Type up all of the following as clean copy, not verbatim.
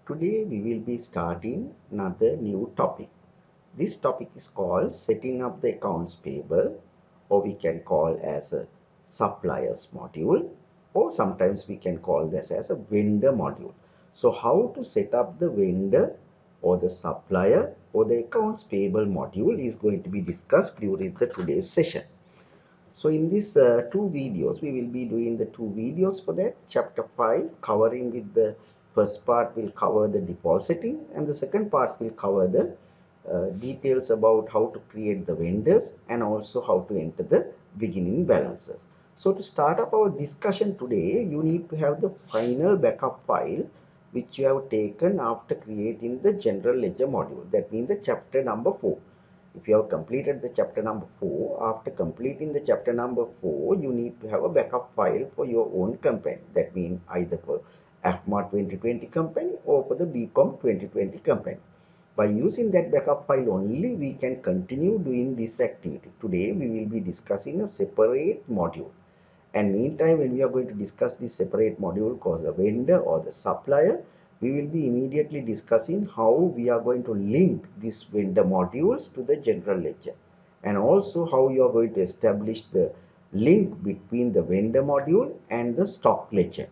Today we will be starting another new topic. This topic is called setting up the accounts payable, or we can call as a suppliers module, or sometimes we can call this as a vendor module. So how to set up the vendor or the supplier or the accounts payable module is going to be discussed during the today's session. So in these two videos, we will be doing the two videos for that. Chapter 5 covering with the first part will cover the default settings, and the second part will cover the details about how to create the vendors and also how to enter the beginning balances. So to start up our discussion today, you need to have the final backup file which you have taken after creating the general ledger module. That means the chapter number 4. If you have completed the chapter number 4, after completing the chapter number 4, you need to have a backup file for your own company. That means either for AFMA 2020 company or for the BCom 2020 company. By using that backup file only, we can continue doing this activity. Today, we will be discussing a separate module. And meantime, when we are going to discuss this separate module called the vendor or the supplier, we will be immediately discussing how we are going to link these vendor modules to the general ledger, and also how you are going to establish the link between the vendor module and the stock ledger.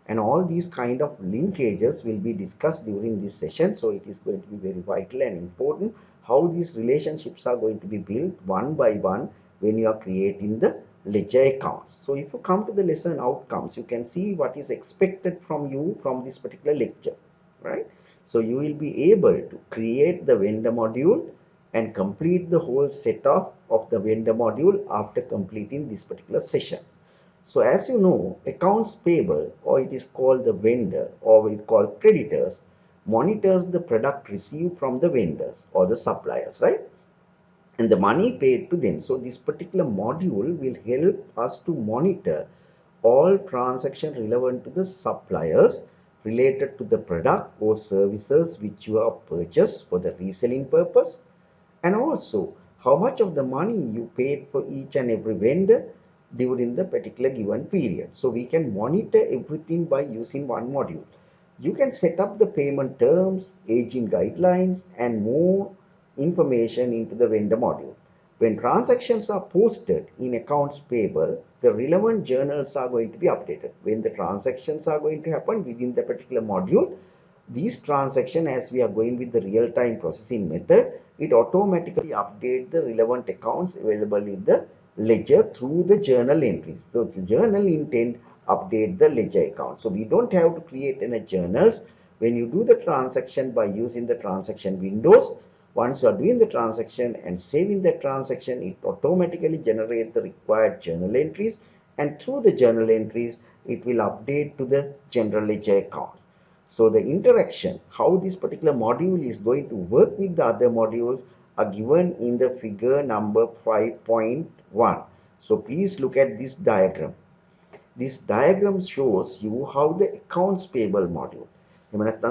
And all these kind of linkages will be discussed during this session. So it is going to be very vital and important how these relationships are going to be built one by one when you are creating the ledger accounts. So if you come to the lesson outcomes, you can see what is expected from you from this particular lecture, right? So you will be able to create the vendor module and complete the whole setup of the vendor module after completing this particular session. So as you know, accounts payable, or it is called the vendor, or we call creditors, monitors the product received from the vendors or the suppliers, right? And the money paid to them. So this particular module will help us to monitor all transactions relevant to the suppliers related to the product or services which you have purchased for the reselling purpose, and also how much of the money you paid for each and every vendor during the particular given period. So we can monitor everything by using one module. You can set up the payment terms, aging guidelines, and more information into the vendor module. When transactions are posted in accounts payable, the relevant journals are going to be updated. When the transactions are going to happen within the particular module, these transactions, as we are going with the real-time processing method, it automatically updates the relevant accounts available in the ledger through the journal entries. So the journal intent update the ledger account. So we don't have to create any journals. When you do the transaction by using the transaction windows, once you are doing the transaction and saving the transaction, it automatically generates the required journal entries, and through the journal entries, it will update to the general ledger accounts. So the interaction, how this particular module is going to work with the other modules, are given in the figure number 5.1. So please look at this diagram. This diagram shows you how the accounts payable module,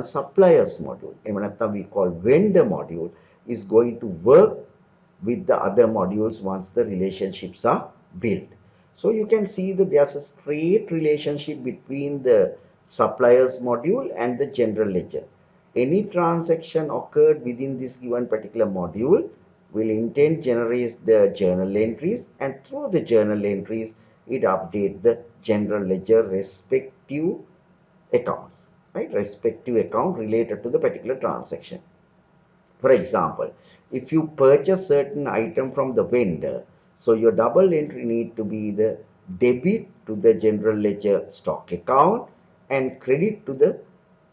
suppliers module, we call vendor module, is going to work with the other modules once the relationships are built. So you can see that there's a straight relationship between the suppliers module and the general ledger. Any transaction occurred within this given particular module will intent generate the journal entries, and through the journal entries it updates the general ledger respective accounts, right? Respective account related to the particular transaction. For example, if you purchase certain item from the vendor, so your double entry need to be the debit to the general ledger stock account and credit to the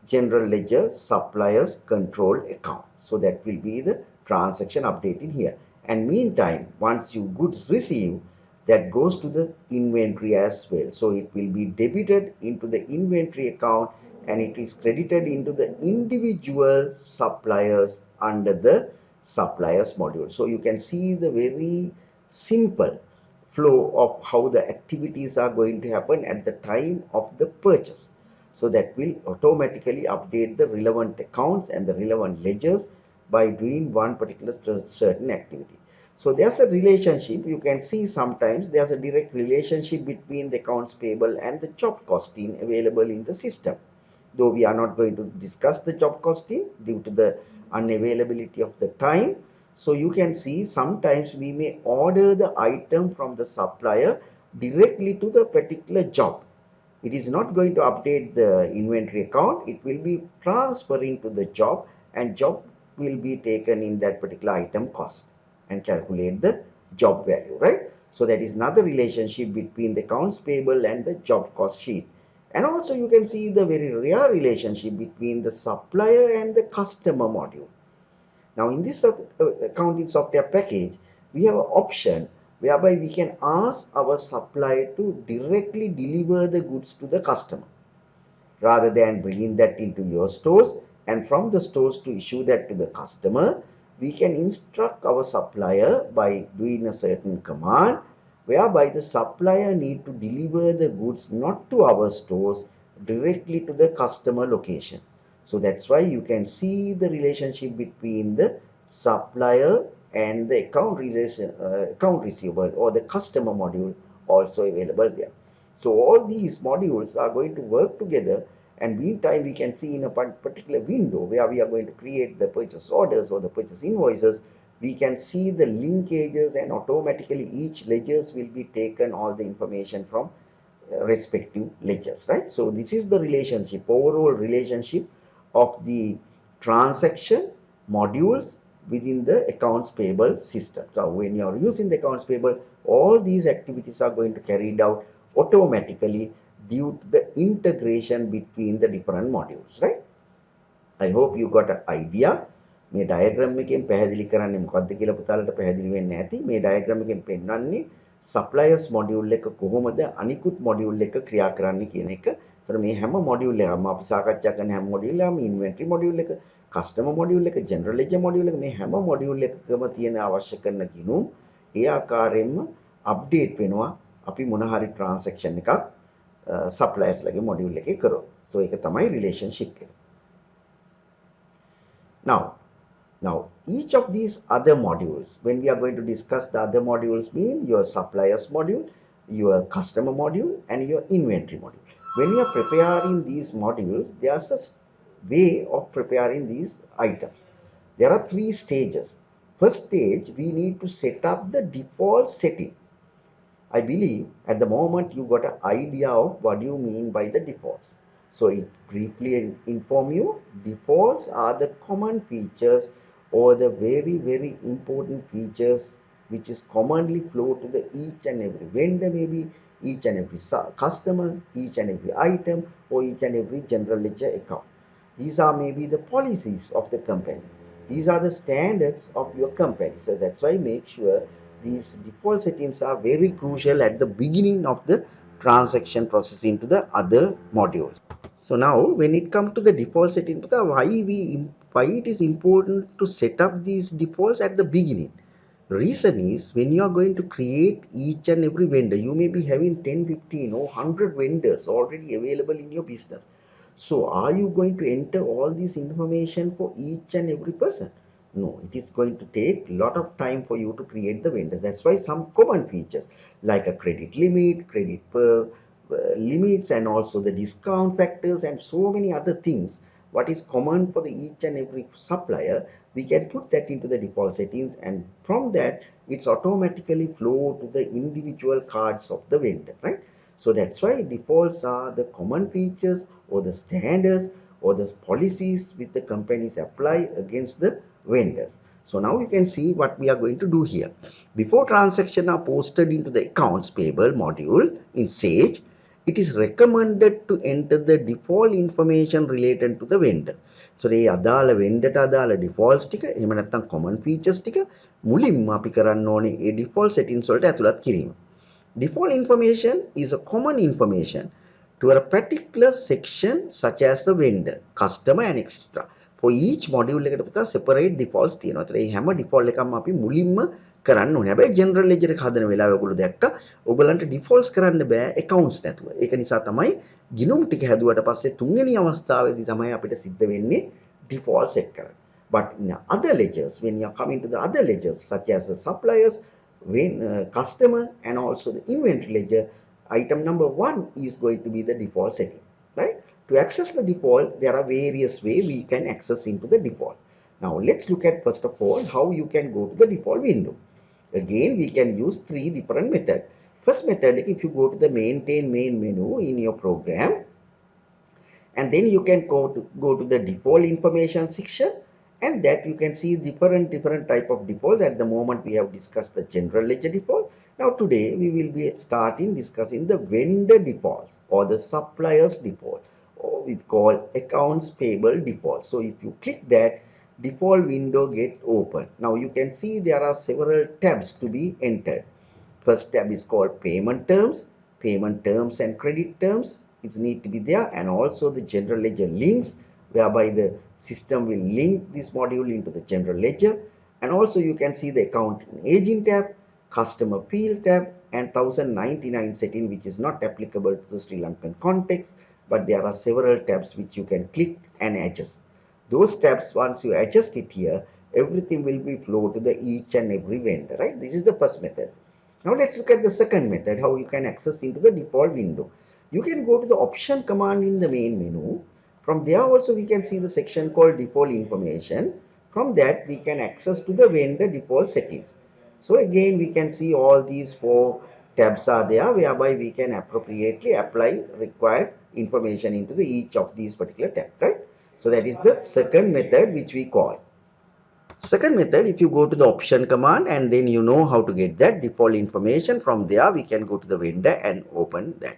general ledger suppliers control account. So that will be the transaction updated here. And meantime, once you goods receive, that goes to the inventory as well. So it will be debited into the inventory account and it is credited into the individual suppliers under the suppliers module. So you can see the very simple flow of how the activities are going to happen at the time of the purchase. So that will automatically update the relevant accounts and the relevant ledgers by doing one particular certain activity. So there's a relationship. You can see sometimes there's a direct relationship between the accounts payable and the job costing available in the system. though we are not going to discuss the job costing due to the unavailability of the time. So you can see sometimes we may order the item from the supplier directly to the particular job. It is not going to update the inventory account. It will be transferring to the job, and job will be taken in that particular item cost and calculate the job value, right? So that is another relationship between the accounts payable and the job cost sheet. And also you can see the very rare relationship between the supplier and the customer module. Now in this accounting software package, we have an option whereby we can ask our supplier to directly deliver the goods to the customer rather than bringing that into your stores, and from the stores to issue that to the customer. We can instruct our supplier by doing a certain command whereby the supplier need to deliver the goods not to our stores, directly to the customer location. So that's why you can see the relationship between the supplier and the account receivable or the customer module also available there. So all these modules are going to work together, and meantime we can see in a particular window where we are going to create the purchase orders or the purchase invoices, we can see the linkages, and automatically each ledgers will be taken all the information from respective ledgers, right? So this is the relationship, overall relationship of the transaction modules within the accounts payable system. So when you are using the accounts payable, all these activities are going to carried out automatically due to the integration between the different modules, right? I hope you got an idea. මේ diagram එකෙන් පැහැදිලි කරන්නේ මොකක්ද කියලා පුතාලට පැහැදිලි වෙන්නේ නැති. මේ diagram එකෙන් පෙන්වන්නේ suppliers module එක කොහොමද අනිකුත් module එක ක්‍රියා කරන්නේ කියන එක. ඒතර මේ හැම module එකම අපි සාකච්ඡා කරන හැම module එකම inventory module එක, customer module එක, general ledger module එක, මේ හැම module එකකම තියෙන අවශ්‍ය කරන ගිණුම් ඒ ආකාරයෙන්ම update වෙනවා අපි මොන හරි transaction එකක් suppliers ලගේ module එකේ කරොත්. So ඒක තමයි relationship එක. Now, each of these other modules, when we are going to discuss the other modules, mean your suppliers module, your customer module, and your inventory module. When you are preparing these modules, there's a way of preparing these items. There are 3 stages. First stage, we need to set up the default setting. I believe at the moment you got an idea of what you mean by the defaults. So it briefly inform you, defaults are the common features or the very important features which is commonly flow to the each and every vendor, maybe each and every customer, each and every item, or each and every general ledger account. These are maybe the policies of the company. These are the standards of your company. So that's why make sure these default settings are very crucial at the beginning of the transaction process into the other modules. So now when it comes to the default setting, why it is important to set up these defaults at the beginning? Reason is when you are going to create each and every vendor, you may be having 10, 15 or 100 vendors already available in your business. So are you going to enter all this information for each and every person? No, it is going to take a lot of time for you to create the vendors. That's why some common features like a credit limit, credit per limits, and also the discount factors and so many other things. What is common for the each and every supplier, we can put that into the default settings, and from that it's automatically flow to the individual cards of the vendor, right? So that's why defaults are the common features or the standards or the policies which the companies apply against the vendors. So now you can see what we are going to do here. Before transactions are posted into the accounts payable module in Sage, it is recommended to enter the default information related to the vendor. So මේ අදාළ vendorට අදාළ defaults ටික එහෙම නැත්නම් common features ටික මුලින්ම අපි කරන්න ඕනේ ඒ default settings වලට ඇතුළත් කිරීම. Default information is a common information to a particular section such as the vendor, customer and etc. For each module එකට පුතා separate defaults තියෙනවා. ඒතර මේ හැම default එකක්ම අපි මුලින්ම කරන්න ඕනේ. හැබැයි general ledger එක හදන වෙලාවේ ඔයගොල්ලෝ දැක්කා ඔයගලන්ට defaults කරන්න බෑ accounts නැතුව. ඒක නිසා තමයි ගිණුම් ටික හැදුවට පස්සේ තුන්වෙනි අවස්ථාවේදී තමයි අපිට සිද්ධ වෙන්නේ default set කරන්න. But in other ledgers, when you are coming to the other ledgers such as the suppliers, customer and also the inventory ledger, item number 1 is going to be the default setting, right? To access the default, there are various ways we can access into the default. Now let's look at first of all how you can go to the default window. Again, we can use three different methods. First method, if you go to the maintain main menu in your program, and then you can go to the default information section, and that you can see different type of defaults. At the moment we have discussed the general ledger default. Now today we will be starting discussing the vendor defaults or the suppliers default, or we call accounts payable default. So if you click that, default window get open. Now you can see there are several tabs to be entered. First tab is called payment terms and credit terms is need to be there, and also the general ledger links, whereby the system will link this module into the general ledger. And also you can see the account and aging tab, customer field tab, and 1099 setting, which is not applicable to the Sri Lankan context, but there are several tabs which you can click and adjust. Those tabs, once you adjust it here, everything will be flow to the each and every vendor, right? This is the first method. Now let's look at the second method, how you can access into the default window. You can go to the option command in the main menu. From there also we can see the section called default information. From that we can access to the vendor default settings. So again we can see all these four tabs are there, whereby we can appropriately apply required information into the each of these particular tabs, right? So that is the second method which we call. Second method, if you go to the option command and then you know how to get that default information, from there we can go to the vendor and open that.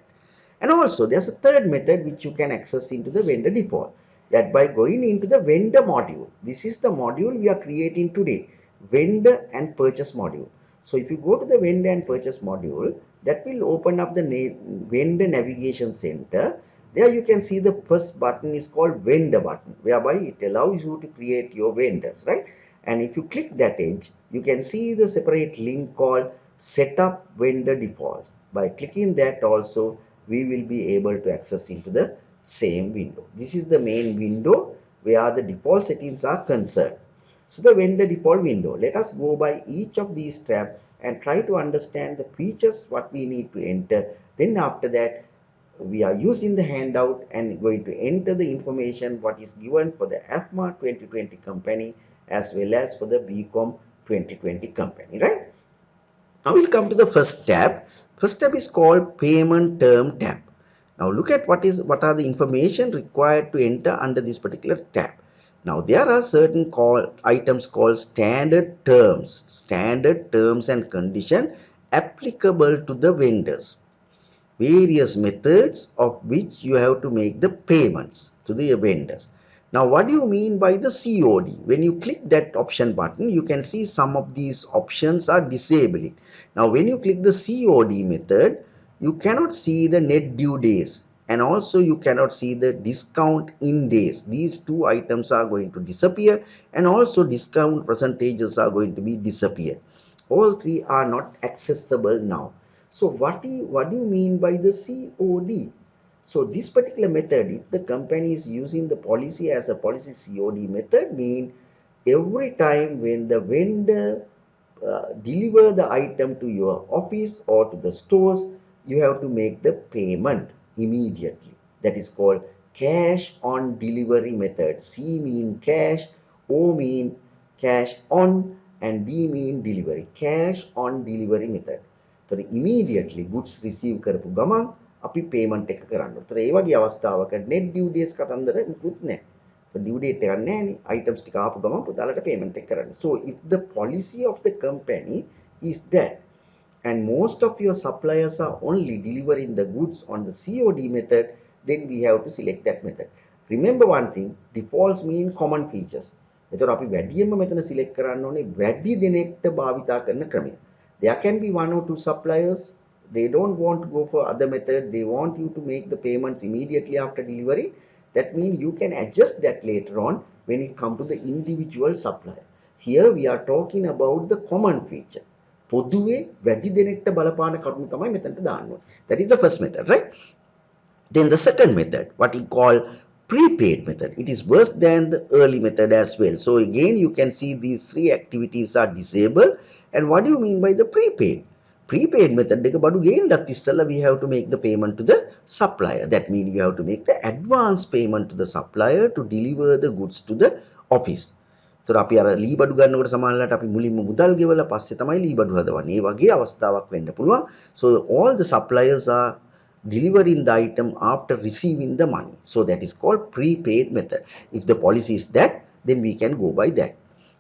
And also there's a third method which you can access into the vendor default, that by going into the vendor module. This is the module we are creating today, vendor and purchase module. So if you go to the vendor and purchase module, that will open up the vendor navigation center. There you can see the first button is called vendor button, whereby it allows you to create your vendors, right? And if you click that edge, you can see the separate link called setup vendor defaults. By clicking that also, we will be able to access into the same window. This is the main window where the default settings are concerned. So the vendor default window, let us go by each of these tabs and try to understand the features what we need to enter. Then after that, we are using the handout and going to enter the information what is given for the AFMA 2020 company as well as for the BCom 2020 company, right? Now we'll come to the first tab. First tab is called payment term tab. Now look at what are the information required to enter under this particular tab. Now there are certain items called standard terms and condition applicable to the vendors, various methods of which you have to make the payments to the vendors. Now, what do you mean by the COD? When you click that option button, you can see some of these options are disabled. Now, when you click the COD method, you cannot see the net due days, and also you cannot see the discount in days. These two items are going to disappear, and also discount percentages are going to be disappear. All three are not accessible now. So what do you mean by the COD? So this particular method, if the company is using the policy as a policy COD method, mean every time when the vendor deliver the item to your office or to the stores, you have to make the payment immediately. That is called cash on delivery method. C mean cash, O mean cash on, and D mean delivery. Cash on delivery method. So immediately goods receive කරපු ගමන් අපි payment එක කරන්න. ඒතර ඒ වගේ අවස්ථාවක net due days කතන්දර මුකුත් නැහැ. So due date එකක් නැහැනේ. Items ටික ආපු ගමන් පුතාලට payment එක කරන්න. So if the policy of the company is that, and most of your suppliers are only delivering the goods on the COD method, then we have to select that method. Remember one thing, defaults mean common features. එතකොට අපි වැඩියෙන්ම මෙතන select කරන්න ඕනේ වැඩි දෙනෙක්ට භාවිතා කරන ක්‍රමය. There can be one or two suppliers, they don't want to go for other method, they want you to make the payments immediately after delivery. That means you can adjust that later on when it comes to the individual supplier. Here we are talking about the common feature. පොදුවේ වැඩි දෙනෙක්ට බලපාන කරුණු තමයි මෙතනට දාන්න ඕනේ. That is the first method, right? Then the second method, what we call prepaid method, it is worse than the early method as well. So again, you can see these three activities are disabled. And what do you mean by the prepaid? prepaid method එක බඩු ගේන්නත් ඉස්සෙල්ලා we have to make the payment to the supplier. That means we have to make the advance payment to the supplier to deliver the goods to the office. ඒතර අපි අර ලී බඩු ගන්නකොට සමහරවිට අපි මුලින්ම මුදල් ගෙවලා පස්සේ තමයි ලී බඩු හදවන්නේ. ඒ වගේ අවස්ථාවක් වෙන්න පුළුවන්. So all the suppliers are delivering the item after receiving the money. So that is called prepaid method. If the policy is that, then we can go by that.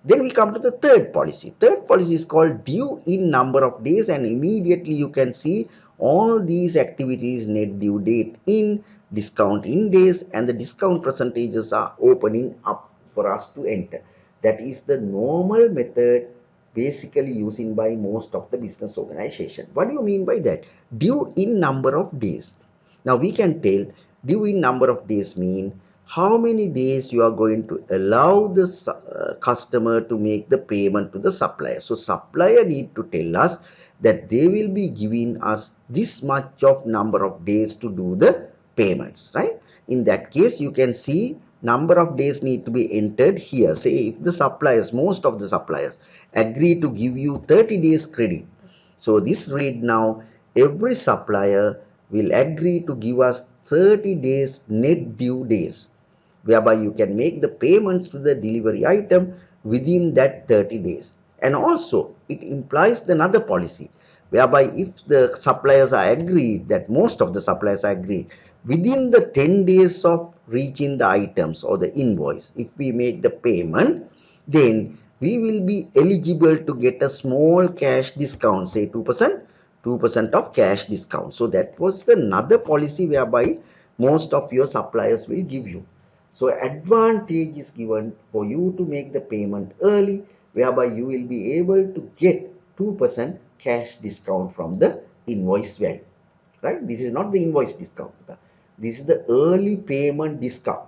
Then we come to the third policy. Third policy is called due in number of days, and immediately you can see all these activities: net due date in, discount in days, and the discount percentages are opening up for us to enter. That is the normal method basically using by most of the business organization. What do you mean by that? Due in number of days. Now we can tell due in number of days mean how many days you are going to allow the customer to make the payment to the supplier. So supplier need to tell us that they will be giving us this much of number of days to do the payments, right? In that case, you can see number of days need to be entered here. Say if the suppliers, most of the suppliers agree to give you 30 days credit. So this read now, every supplier will agree to give us 30 days net due days, whereby you can make the payments to the delivery item within that 30 days. And also it implies another policy, whereby if the suppliers are agreed, that most of the suppliers are agreed, within the 10 days of reaching the items or the invoice, if we make the payment, then we will be eligible to get a small cash discount, say 2%, 2% of cash discount. So that was another policy whereby most of your suppliers will give you. So advantage is given for you to make the payment early, whereby you will be able to get 2% cash discount from the invoice value, right? This is not the invoice discount. This is the early payment discount.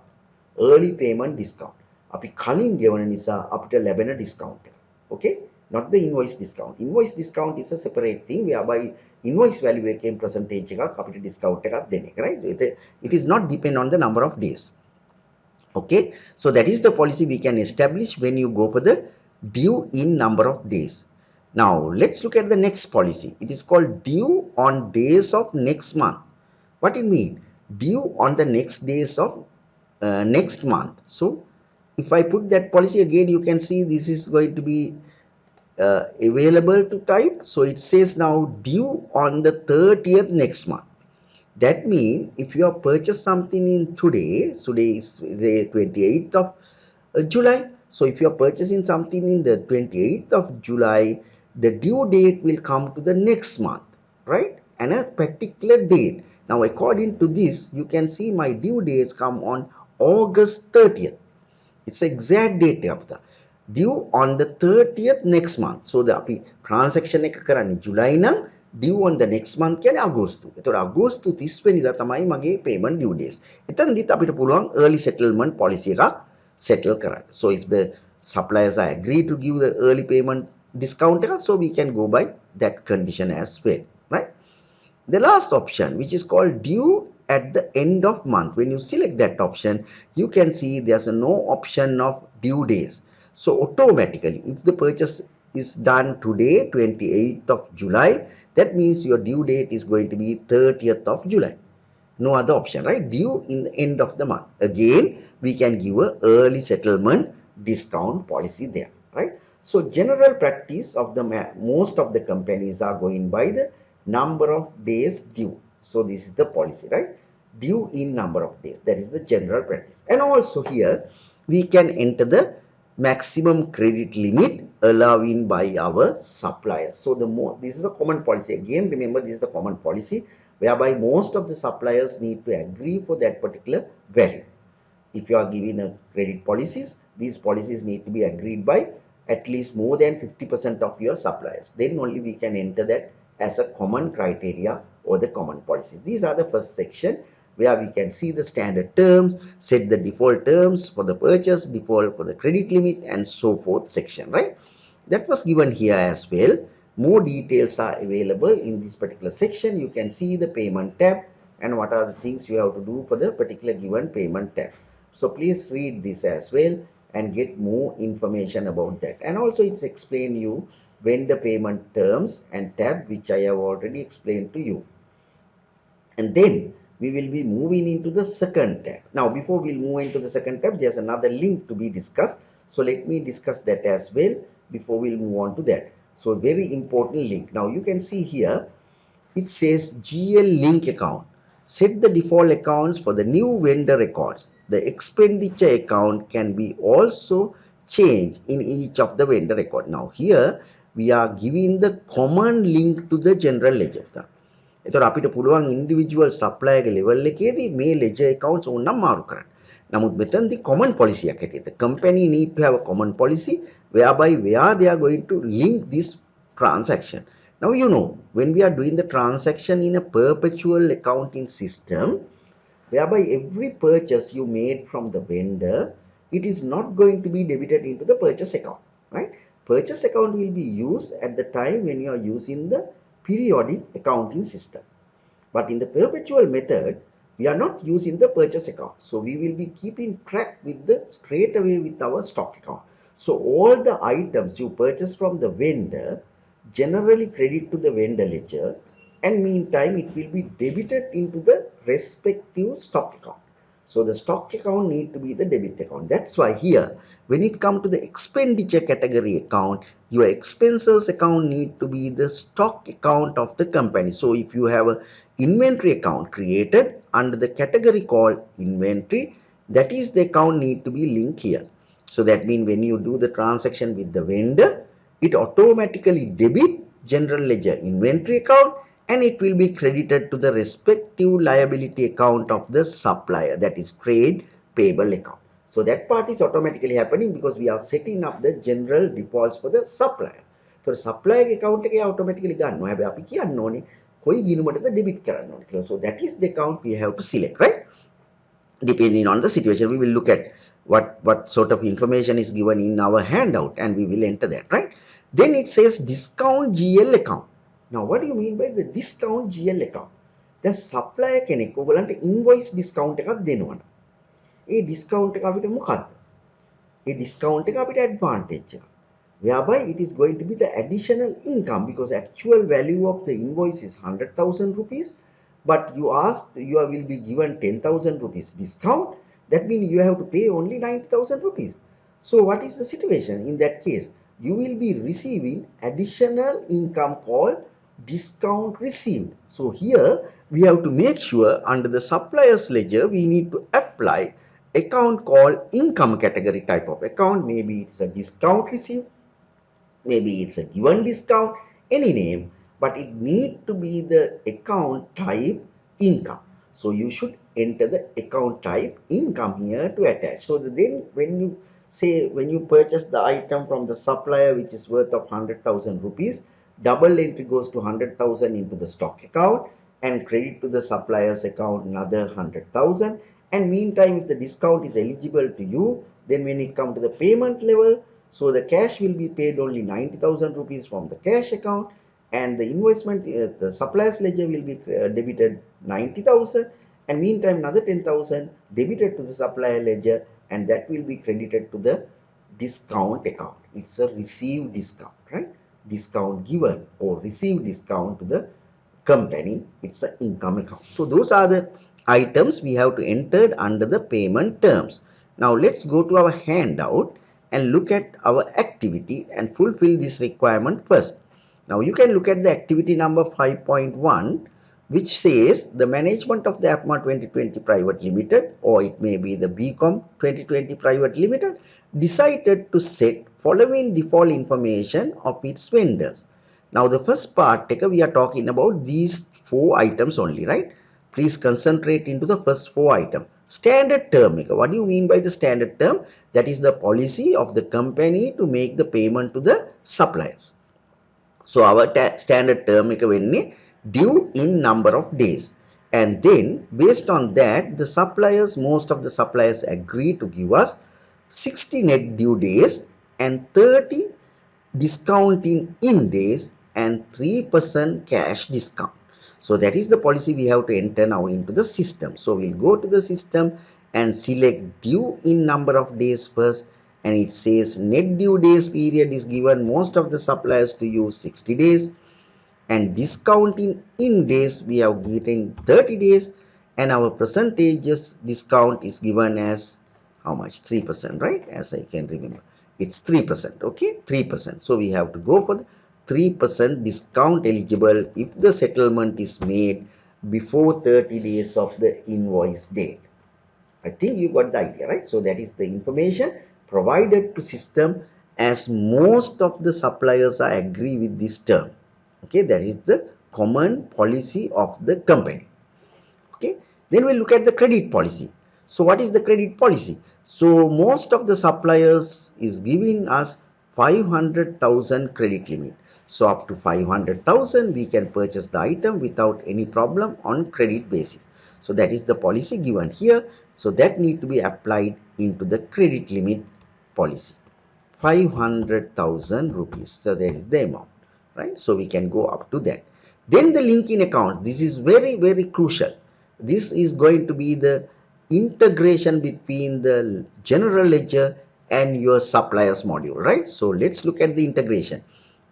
Early payment discount. අපි කලින් ගෙවන නිසා අපිට ලැබෙන discount එක. Okay? Not the invoice discount. Invoice discount is a separate thing, whereby invoice value එකෙන් percentage එකක් අපිට discount එකක් දෙන එක, right? It is not depend on the number of days. Okay, so that is the policy we can establish when you go for the due in number of days. Now let's look at the next policy. It is called due on days of next month. What it mean? Due on the next days of next month. So if I put that policy again, you can see this is going to be available to type. So it says now due on the 30th next month. That means if you have purchased something in today is the 28th of July. So if you are purchasing something in the 28th of July, the due date will come to the next month, right? And a particular date. Now according to this, you can see my due dates come on August 30th. It's the exact date of the due on the 30th next month. So the transaction එක කරන්නේ July නම් due on the next month කියන්නේ අගෝස්තු. ඒතකොට අගෝස්තු 30 වෙනිදා තමයි මගේ payment due days. එතනදිත් අපිට පුළුවන් early settlement policy එකක් settle කරන්න. So if the suppliers are agree to give the early payment discount එකක්, so we can go by that condition as well, right? The last option, which is called due at the end of month. When you select that option, you can see there's no option of due days. So automatically, if the purchase is done today, 28th of July, that means your due date is going to be 30th of July. No other option, right? Due in the end of the month. Again, we can give a early settlement discount policy there, right? So general practice of the most of the companies are going by the number of days due. So this is the policy, right? Due in number of days. That is the general practice. And also here, we can enter the maximum credit limit allowing by our suppliers. So this is the common policy. Again, remember this is the common policy, whereby most of the suppliers need to agree for that particular value. If you are giving a credit policies, these policies need to be agreed by at least more than 50% of your suppliers. Then only we can enter that as a common criteria or the common policies. These are the first section where we can see the standard terms, set the default terms for the purchase, default for the credit limit, and so forth section, right? That was given here as well. More details are available in this particular section. You can see the payment tab and what are the things you have to do for the particular given payment tab. So please read this as well and get more information about that. And also it's explain you vendor payment terms and tab, which I have already explained to you. And then we will be moving into the second tab. Now, before we move into the second tab, there's another link to be discussed. So let me discuss that as well before we'll move on to that. So very important link. Now you can see here, it says GL link account. Set the default accounts for the new vendor records. The expenditure account can be also changed in each of the vendor record. Now here we are giving the common link to the general ledger. එතකොට අපිට පුළුවන් individual සප්ලයර්ගේ level එකේදී මේ ledger accounts ඕනනම් මාරු කරන්න. නමුත් මෙතනදී common policy එකක් හැටියට company need to have a common policy whereby where they are going to link this transaction. Now you know, when we are doing the transaction in a perpetual accounting system, whereby every purchase you made from the vendor, it is not going to be debited into the purchase account, right? Purchase account will be used at the time when you are using the periodic accounting system. But in the perpetual method, we are not using the purchase account. So we will be keeping track with the straight away with our stock account. So all the items you purchase from the vendor generally credit to the vendor ledger, and meantime it will be debited into the respective stock account. So the stock account need to be the debit account. That's why here, when it comes to the expenditure category account, your expenses account need to be the stock account of the company. So if you have a inventory account created under the category called inventory, that is the account need to be linked here. So that means when you do the transaction with the vendor, it automatically debit general ledger inventory account, and it will be credited to the respective liability account of the supplier, that is trade payable account. So that part is automatically happening because we are setting up the general defaults for the supplier. So the supplier account එක automatically ගන්නවා. හැබැයි අපි කියන්න ඕනේ කොයි ගිණුමටද debit කරන්න ඕනේ කියලා. So that is the account we have to select, right? Depending on the situation, we will look at what sort of information is given in our handout, and we will enter that, right? Then it says discount GL account. Now what do you mean by the discount GL account? The supplier කෙනෙක් ඔයගලන්ට invoice discount එකක් දෙනවා. ඒ discount එක අපිට මොකක්ද? ඒ discount එක අපිට advantage එක. Whereby it is going to be the additional income, because actual value of the invoice is 100,000 rupees, but you will be given 10,000 rupees discount. That means you have to pay only 90,000 rupees. So what is the situation in that case? You will be receiving additional income called discount received. So here we have to make sure under the supplier's ledger we need to apply account called income category type of account. Maybe it's a discount received, maybe it's a given discount, any name, but it need to be the account type income. So you should enter the account type income here to attach. So then when you purchase the item from the supplier which is worth of 100,000 rupees, double entry goes to 100,000 into the stock account and credit to the supplier's account another 100,000. And meantime, if the discount is eligible to you, then when it comes to the payment level, so the cash will be paid only 90,000 rupees from the cash account, and the investment, the supplier's ledger will be debited 90,000, and meantime another 10,000 debited to the supplier ledger, and that will be credited to the discount account. It's a received discount, right? Discount given or received discount to the company. It's an income account. So those are the items we have to enter under the payment terms. Now let's go to our handout and look at our activity and fulfill this requirement first. Now you can look at the activity number 5.1, which says the management of the APMA 2020 Private Limited, or it may be the BCom 2020 Private Limited, decided to set following default information of its vendors. Now the first part, we are talking about these 4 items only, right? Please concentrate into the first 4 items. Standard term. What do you mean by the standard term? That is the policy of the company to make the payment to the suppliers. So our standard term is due in number of days. And then based on that, most of the suppliers agree to give us 60 net due days and 30 discounting in days and 3% cash discount. So that is the policy we have to enter now into the system. So we'll go to the system and select due in number of days first, and it says net due days period is given most of the suppliers to use 60 days, and discount in days we have given 30 days, and our percentages discount is given as how much? 3%, right? As I can remember, it's 3%. Okay, 3%. So we have to go for the 3% discount eligible if the settlement is made before 30 days of the invoice date. I think you got the idea, right? So that is the information provided to system, as most of the suppliers are agree with this term. Okay, that is the common policy of the company. Okay, then we'll look at the credit policy. So what is the credit policy? So most of the suppliers is giving us 500,000 credit limit. So up to 500,000 we can purchase the item without any problem on credit basis. So that is the policy given here. So that need to be applied into the credit limit policy. 500,000 rupees. So that is the amount, right? So we can go up to that. Then the link in account. This is very, very crucial. This is going to be the integration between the general ledger and your suppliers module, right? So let's look at the integration.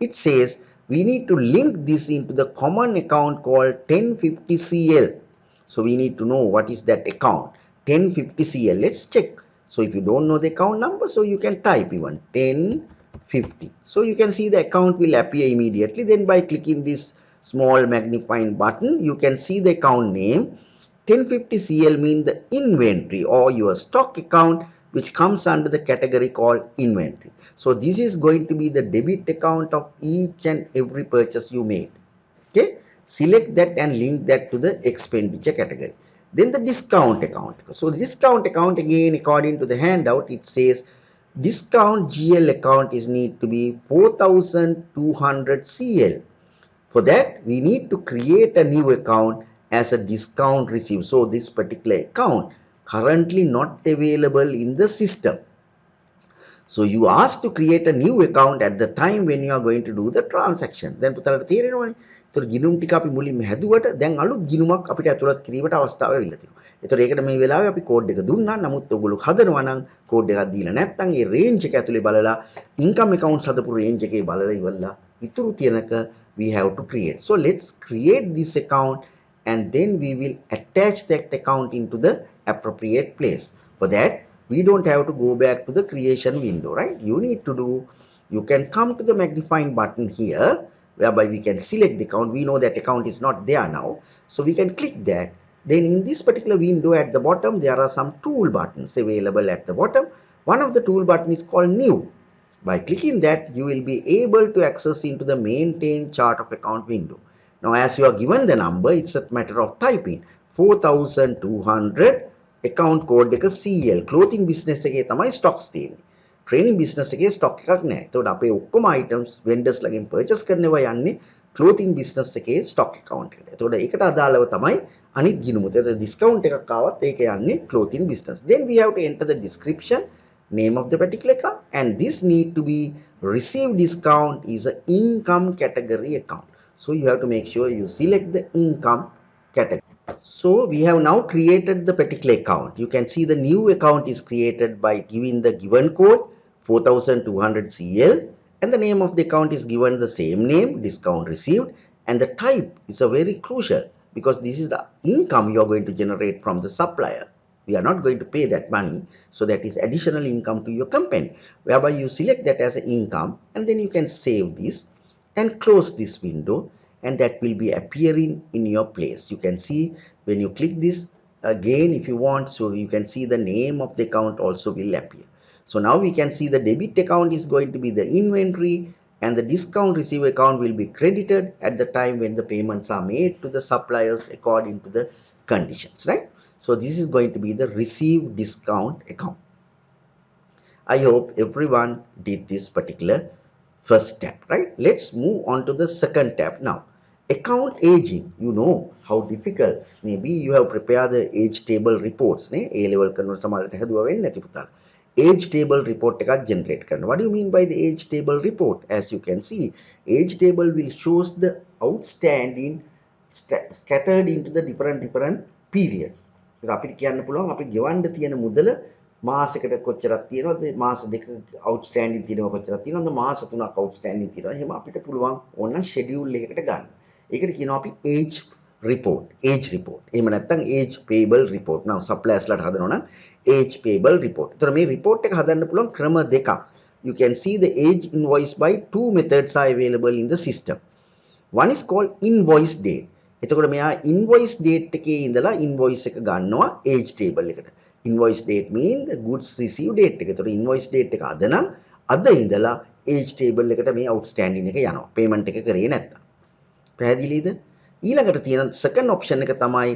It says we need to link this into the common account called 1050CL. So we need to know what is that account 1050CL. Let's check. So if you don't know the account number, so you can type even 1050. So you can see the account will appear immediately. Then by clicking this small magnifying button, you can see the account name. 1050CL means the inventory or your stock account, which comes under the category called inventory. So this is going to be the debit account of each and every purchase you made. Okay, select that and link that to the expenditure category. Then the discount account. So the discount account, again, according to the handout, it says discount GL account is need to be 4200 CL. For that, we need to create a new account as a discount received. So this particular account currently not available in the system. So you ask to create a new account at the time when you are going to do the transaction. Then පුතාලට තේරෙනවනේ. ඒතර ගිණුම් ටික අපි මුලින්ම හැදුවට දැන් අලුත් ගිණුමක් අපිට ඇතුළත් කිරීමට අවස්ථාව ලැබිලා තියෙනවා. ඒතර ඒකට මේ වෙලාවේ අපි කෝඩ් එක දුන්නා. නමුත් ඔයගොල්ලෝ හදනවා නම් කෝඩ් එකක් දීලා නැත්නම් ඒ රේන්ජ් එක ඇතුලේ බලලා ඉන්කම් accounts හදපු රේන්ජ් එකේ බලලා ඉවරලා ඉතුරු තියනක we have to create. So let's create this account and then we will attach that account into the appropriate place. For that, we don't have to go back to the creation window, right? You can come to the magnifying button here, whereby we can select the account. We know that account is not there now, so we can click that. Then in this particular window at the bottom, there are some tool buttons available at the bottom. One of the tool button is called new. By clicking that, you will be able to access into the maintain chart of account window. Now as you are given the number, it's a matter of typing 4200 account code එක CL. clothing business එකේ තමයි stocks තියෙන්නේ. training business එකේ stock එකක් නැහැ. එතකොට අපේ ඔක්කොම items vendors ළඟින් purchase කරනවා යන්නේ clothing business එකේ stock account එකට. එතකොට ඒකට අදාළව තමයි අනිත් ගිණුම. එතකොට discount එකක් ආවත් ඒක යන්නේ clothing business. Then we have to enter the description, name of the particular account, and this need to be received discount is a income category account. So you have to make sure you select the income category. So we have now created the particular account. You can see the new account is created by giving the given code 4200 CL, and the name of the account is given the same name, discount received, and the type is a very crucial because this is the income you are going to generate from the supplier. We are not going to pay that money, so that is additional income to your company, whereby you select that as an income, and then you can save this and close this window, and that will be appearing in your place. You can see when you click this again if you want, so you can see the name of the account also will appear. So now we can see the debit account is going to be the inventory, and the discount receive account will be credited at the time when the payments are made to the suppliers according to the conditions, right? So this is going to be the receive discount account. I hope everyone did this particular first tab, right? Let's move on to the second tab now. Account aging. You know how difficult. Maybe you have prepared the age table reports. A level කරනකොට සමහරට හැදුවා වෙන්නේ නැති පුතාලා. Age table report එකක් generate කරනවා. What do you mean by the age table report? As you can see, age table will shows the outstanding scattered into the different periods. අපිට කියන්න පුළුවන් අපි ගෙවන්න තියෙන මුදල මාසෙකට කොච්චරක් තියෙනවද මාස දෙක අවුට්ස්ටෑන්ඩින් තියෙනවා කොච්චරක් තියෙනවද මාස 3ක් අවුට්ස්ටෑන්ඩින් තියෙනවා එහෙම අපිට පුළුවන් ඕන ෂෙඩියුල් එකකට ගන්න. ඒකට කියනවා අපි age report එහෙම නැත්නම් age payable report. now suppliers ලාට හදනවා නම් age payable report. ඒතර මේ report එක හදන්න පුළුවන් ක්‍රම දෙකක්. You can see the age invoice by two methods are available in the system. One is called invoice date. එතකොට මෙයා invoice date එකේ ඉඳලා invoice එක ගන්නවා age table එකට. Invoice date mean the goods received date එක. එතකොට invoice date එක අද නම් අද ඉඳලා age table එකට මේ outstanding එක යනවා. payment එක කරේ නැත්තම්. පැහැදිලිද? ඊළඟට තියෙන second option එක තමයි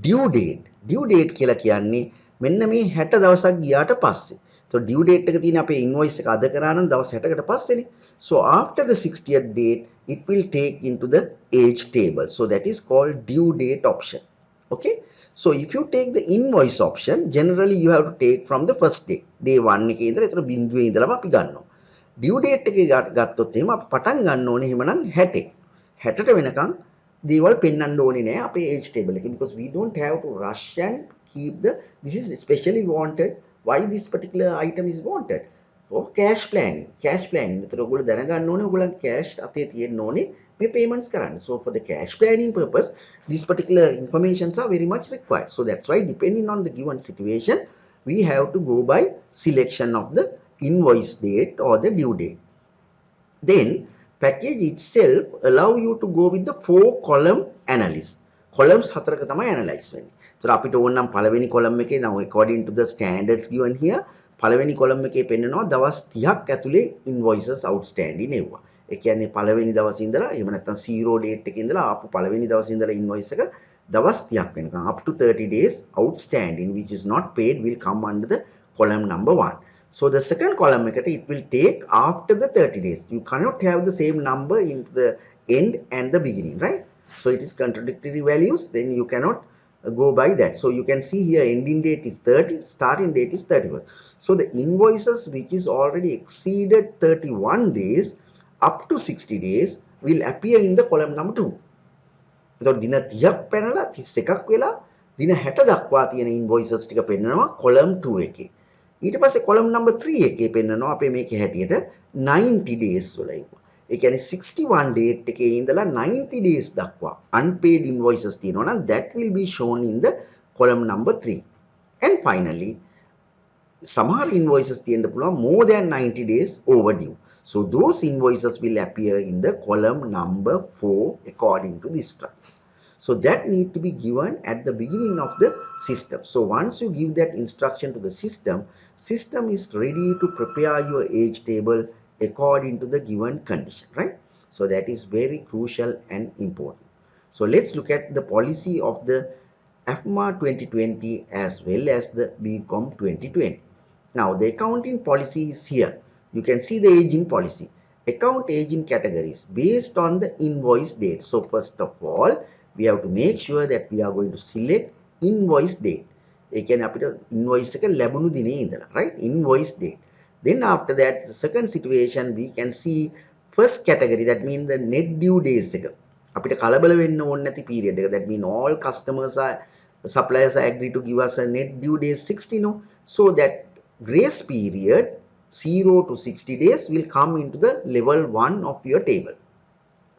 due date. due date කියලා කියන්නේ මෙන්න මේ 60 දවසක් ගියාට පස්සේ. So due date එක තියෙන අපේ invoice එක අද කරා නම් දවස් 60කට පස්සේනේ. So after the 60th date it will take into the age table. So that is called due date option. Okay. So if you take the invoice option, generally you have to take from the first day. Day 1 එකේ ඉඳලා ඒතර බිඳුවේ ඉඳලාම අපි ගන්නවා. due date එකේ ගත්තොත් එහෙම අපි පටන් ගන්න ඕනේ එහෙමනම් 60. 60ට වෙනකන් දේවල් පෙන්වන්න ඕනේ නෑ අපේ age table එකේ because we don't have to rush and keep the this is especially wanted why this particular item is wanted for cash planning. ඒතර ඔයගොල්ලෝ දැනගන්න ඕනේ ඔයගොල්ලන් cash අතේ තියෙන්න ඕනේ මේ payments කරන්න. So for the cash planning purpose these particular informations are very much required. So that's why depending on the given situation we have to go by selection of the invoice date or the due date. Then package itself allow you to go with the 4 column analysis. columns හතරක තමයි analyze වෙන්නේ. So අපිට ඕන නම් පළවෙනි column එකේ now according to the standards given here පළවෙනි column එකේ පෙන්නනවා දවස් 30ක් ඇතුලේ invoices outstanding එවුවා. ඒ කියන්නේ පළවෙනි දවසේ ඉඳලා එහෙම නැත්නම් 0 date එකේ ඉඳලා ආපු පළවෙනි දවසේ ඉඳලා invoice එක දවස් 30ක් වෙනකන් up to 30 days outstanding which is not paid will come under the column number 1. So the second column it will take after the 30 days. You cannot have the same number in the end and the beginning, right? So it is contradictory values, then you cannot go by that. So you can see here ending date is 30, starting date is 31. So the invoices which is already exceeded 31 days up to 60 days will appear in the column number 2. එතකොට දින 30ක් පැනලා 31ක් වෙලා දින 60 දක්වා තියෙන invoices ටික පෙන්නනවා column 2 එකේ. ඊට පස්සේ column number 3 එකේ පෙන්නනවා අපේ මේකේ හැටියට 90 days වල ඉවුවා. ඒ කියන්නේ 61 date එකේ ඉඳලා 90 days දක්වා unpaid invoices තියෙනවා නම් that will be shown in the column number 3. And finally සමහර invoices තියෙන්න පුළුවන් more than 90 days overdue. So those invoices will appear in the column number 4 according to this structure. So that need to be given at the beginning of the system. So once you give that instruction to the system is ready to prepare your age table according to the given condition, right? So that is very crucial and important. So let's look at the policy of the AFMA 2020 as well as the BCom 2020. Now the accounting policy is here. You can see the aging policy. Account aging categories based on the invoice date. So first of all, we have to make sure that we are going to select invoice date. ඒ කියන්නේ අපිට invoice එක ලැබුණු දිනේ ඉඳලා, right? Invoice date. Then after that, the second situation we can see first category, that means the net due days එක. අපිට කලබල වෙන්න ඕනේ නැති period එක. That means all customers are suppliers are agree to give us a net due days 60 no. So that grace period 0 to 60 days will come into the level 1 of your table.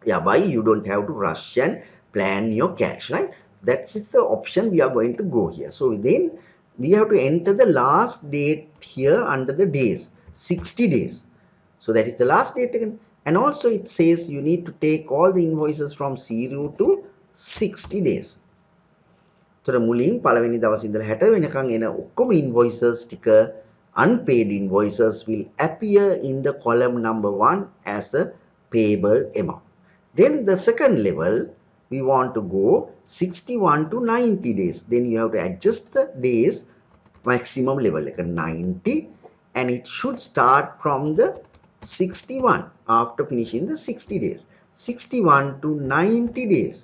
Yeah, why you don't have to rush and plan your cash, right? That's the option we are going to go here. So then we have to enter the last date here under the days, 60 days. So that is the last date again. And also it says you need to take all the invoices from 0 to 60 days. So මුලින් පළවෙනි දවසේ ඉඳලා 60 වෙනකන් එන ඔක්කොම invoices ටික unpaid invoices will appear in the column number 1 as a payable amount. Then the second level, we want to go 61 to 90 days. Then you have to adjust the days maximum level like a 90, and it should start from the 61 after finishing the 60 days. 61 to 90 days.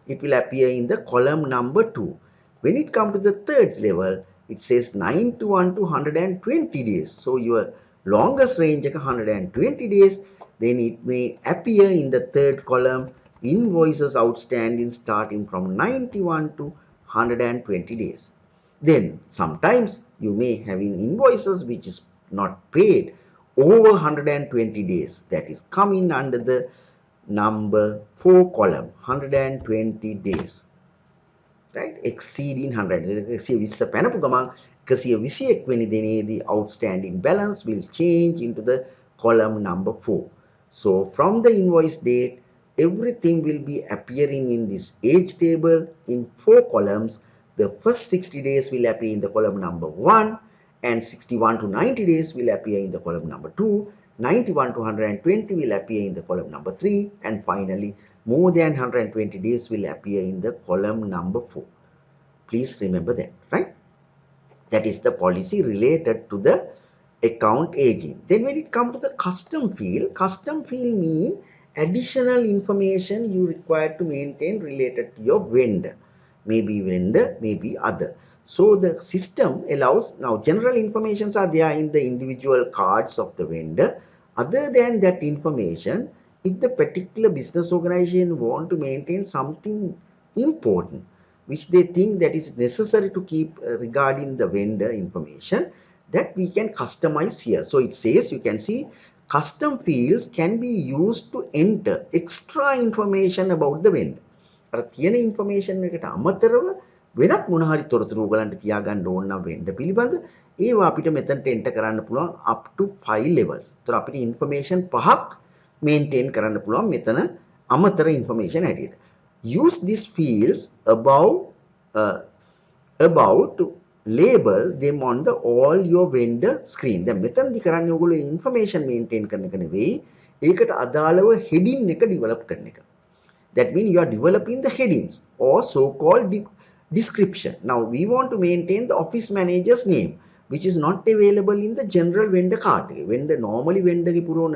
It will appear in the column number 2. When it comes to the third level, it says 91 to 120 days. So your longest range is 120 days. Then it may appear in the third column invoices outstanding starting from 91 to 120 days. Then sometimes you may have invoices which is not paid over 120 days. That is coming under the number 4 column, 120 days. Right? Exceeding 100. 120 පැනපු ගමන් 121 වෙනි දිනේදී outstanding balance will change into the column number 4. So from the invoice date, everything will be appearing in this age table in 4 columns. The first 60 days will appear in the column number 1, and 61 to 90 days will appear in the column number 2. 91 to 120 will appear in the column number 3, and finally more than 120 days will appear in the column number 4. Please remember that, right? That is the policy related to the account aging. Then when it comes to the custom field means additional information you require to maintain related to your vendor. Maybe other. So the system allows, now general informations are there in the individual cards of the vendor. Other than that information, if the particular business organization want to maintain something important, which they think that is necessary to keep regarding the vendor information, that we can customize here. So it says, you can see, custom fields can be used to enter extra information about the vendor. අර තියෙන information එකට අමතරව වෙනත් මොන හරි තොරතුරු ඔයගලන්ට තියාගන්න ඕන නම් වෙන්න පිළිබඳ ඒවා අපිට මෙතනට එන්ටර් කරන්න පුළුවන් up to 5 levels. ඒතර අපිට ඉන්ෆර්මේෂන් පහක් මේන්ටේන් කරන්න පුළුවන් මෙතන අමතර ඉන්ෆර්මේෂන් හැටියට. Use these fields about to label them on the all your vendor screen. දැන් මෙතනදි කරන්නේ ඔයගොල්ලෝ ඉන්ෆර්මේෂන් මේන්ටේන් කරන එක නෙවෙයි, ඒකට අදාළව හෙඩින් එක ඩෙවලොප් කරන එක. That means you are developing the headings or so-called description. Now we want to maintain the office manager's name, which is not available in the general vendor card. Normally vendor ගේ පුරවන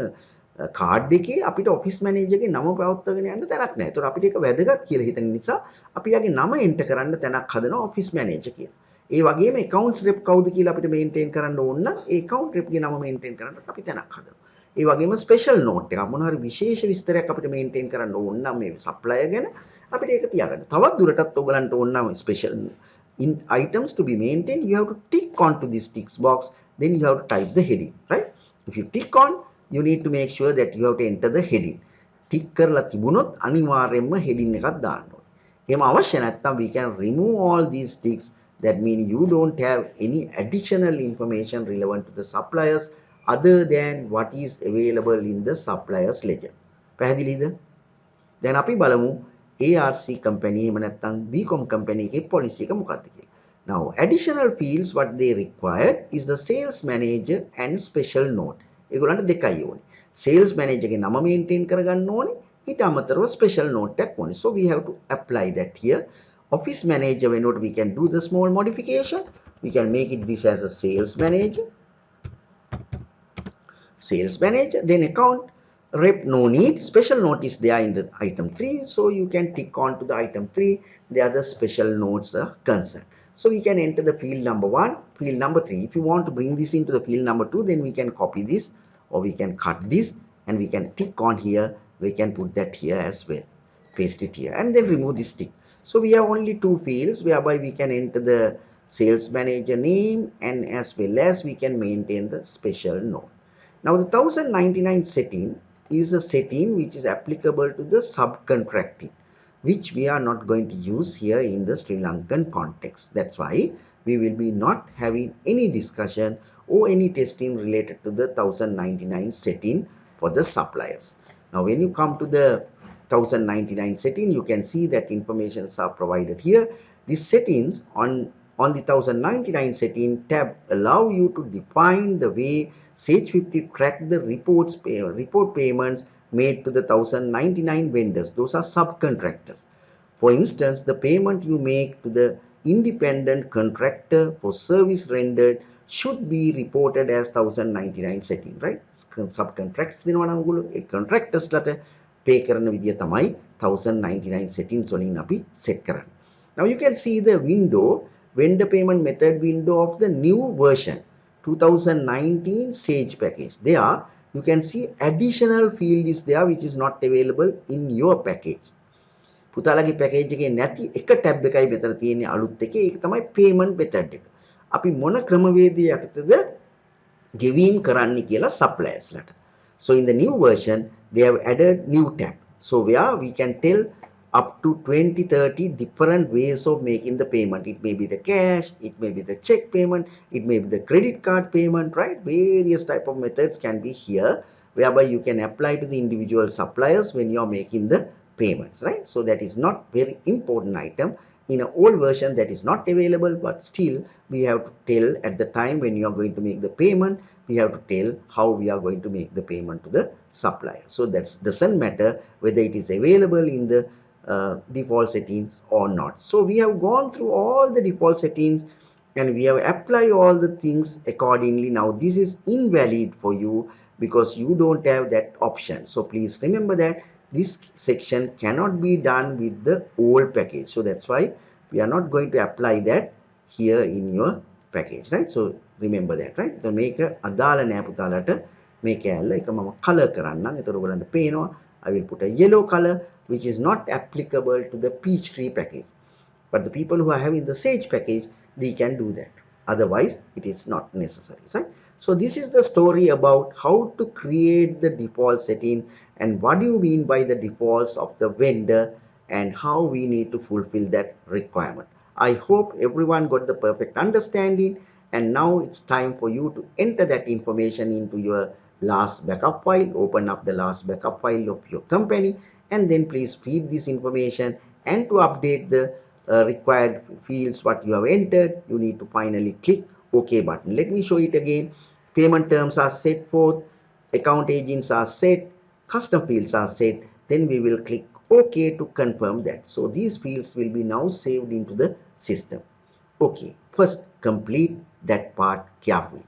card එකේ අපිට office manager ගේ නම පවත්වාගෙන යන්න තැනක් නැහැ. ඒතකොට අපිට ඒක වැදගත් කියලා හිතන නිසා අපි යාගේ නම එන්ටර් කරන්න තැනක් හදනවා office manager කියලා. ඒ වගේම accounts rep කවුද කියලා අපිට maintain කරන්න ඕන නම් ඒ account rep ගේ නම maintain කරන්න අපි තැනක් හදනවා. ඒ වගේම ස්පෙෂල් නෝට් එකක් මොන හරි විශේෂ විස්තරයක් අපිට මේන්ටේන් කරන්න ඕන නම් මේ සප්ලයර් ගැන අපිට ඒක තියාගන්න. තවත් දුරටත් ඔයගලන්ට ඕන නම් special items to be maintained, you have to tick on to this tick box, then you have to type the heading, right? If you tick on, you need to make sure that you have to enter the heading. tick කරලා තිබුණොත් අනිවාර්යයෙන්ම heading එකක් දාන්න ඕනේ. එහෙම අවශ්‍ය නැත්නම් we can remove all these ticks. That means you don't have any additional information relevant to the suppliers other than what is available in the suppliers ledger. පැහැදිලිද? දැන් අපි බලමු ARC company එහෙම නැත්නම් BCom company එකේ policy එක මොකක්ද කියලා. Now additional fields what they required is the sales manager and special note. ඒගොල්ලන්ට දෙකයි ඕනේ. sales manager ගේ නම maintain කරගන්න ඕනේ. ඊට අමතරව special note එකක් ඕනේ. So we have to apply that here. Office manager වෙනකොට we can do the small modification. We can make it this as a sales manager. Then account rep no need. Special note is there in the item 3, so you can tick on to the item 3. The other special notes are concerned. So we can enter the field number 1, field number 3. If you want to bring this into the field number 2, then we can copy this or we can cut this and we can tick on here. We can put that here as well. Paste it here and then remove this tick. So we have only 2 fields whereby we can enter the sales manager name and as well as we can maintain the special note. Now the 1099 setting is a setting which is applicable to the subcontracting, which we are not going to use here in the Sri Lankan context. That's why we will be not having any discussion or any testing related to the 1099 setting for the suppliers. Now when you come to the 1099 setting, you can see that informations are provided here. These settings on the 1099 setting tab allow you to define the way Sage 50 track the report payments made to the 1099 vendors. Those are subcontractors. For instance, the payment you make to the independent contractor for service rendered should be reported as 1099 setting, right? Subcontractors දෙනවා නම් ඔයගොල්ලෝ ඒ contractors ලට pay කරන විදිය තමයි 1099 settings වලින් අපි set කරන්නේ. Now you can see the window, vendor payment method window of the new version 2019 Sage package. There you can see additional field is there which is not available in your package. පුතාලගේ package එකේ නැති එක tab එකයි මෙතන තියෙන්නේ අලුත් එකේ. ඒක තමයි payment method එක. අපි මොන ක්‍රමවේදය යටතේද ගෙවීම් කරන්න කියලා suppliersලට. So in the new version, they have added new tab. So where we can tell up to 20, 30 different ways of making the payment. It may be the cash, it may be the check payment, it may be the credit card payment, right? Various type of methods can be here, whereby you can apply to the individual suppliers when you're making the payments, right? So that is not very important item. In an old version that is not available, but still we have to tell at the time when you are going to make the payment, we have to tell how we are going to make the payment to the supplier. So that doesn't matter whether it is available in the default settings or not. So we have gone through all the default settings and we have applied all the things accordingly. Now this is invalid for you because you don't have that option. So please remember that this section cannot be done with the old package. So that's why we are not going to apply that here in your package, right? So remember that, right? So මේක අදාළ නෑ පුතාලට මේ කෑල්ල එක මම color කරන්නම්. එතකොට ඔයගලන්ට පේනවා I will put a yellow color which is not applicable to the Peachtree package. But the people who are having the Sage package, they can do that. Otherwise, it is not necessary, right? So this is the story about how to create the default setting and what do you mean by the defaults of the vendor and how we need to fulfill that requirement. I hope everyone got the perfect understanding, and now it's time for you to enter that information into your last backup file. Open up the last backup file of your company and then please feed this information, and to update the required fields what you have entered, you need to finally click OK button. Let me show it again. Payment terms are set forth, account agents are set, custom fields are set. Then we will click OK to confirm that. So these fields will be now saved into the system. Okay, first complete that part carefully.